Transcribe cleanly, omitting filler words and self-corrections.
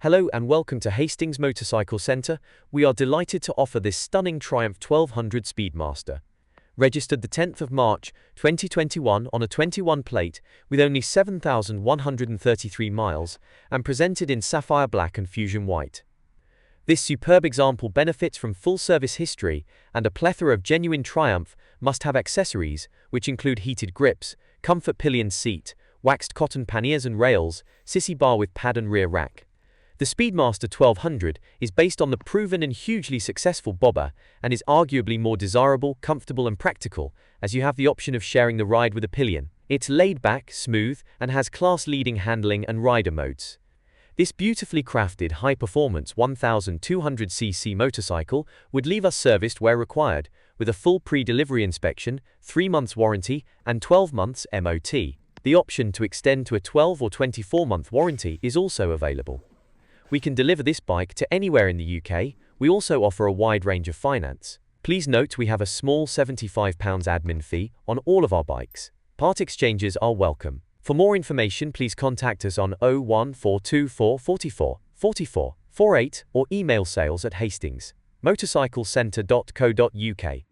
Hello and welcome to Hastings Motorcycle Centre. We are delighted to offer this stunning Triumph 1200 Speedmaster. Registered the 10th of March 2021 on a 21 plate with only 7,133 miles and presented in Sapphire Black and Fusion White. This superb example benefits from full service history and a plethora of genuine Triumph must-have accessories, which include heated grips, comfort pillion seat, waxed cotton panniers and rails, Sissy bar with pad and rear rack. The Speedmaster 1200 is based on the proven and hugely successful bobber and is arguably more desirable, comfortable and practical, as you have the option of sharing the ride with a pillion. It's laid back, smooth, and has class-leading handling and rider modes. This beautifully crafted, high-performance 1200cc motorcycle would leave us serviced where required, with a full pre-delivery inspection, 3 months warranty, and 12 months MOT. The option to extend to a 12 or 24-month warranty is also available. We can deliver this bike to anywhere in the UK. We also offer a wide range of finance. Please note we have a small £75 admin fee on all of our bikes. Part exchanges are welcome. For more information, please contact us on 01424 44 44 48 or email sales@hastingsmotorcyclecentre.co.uk.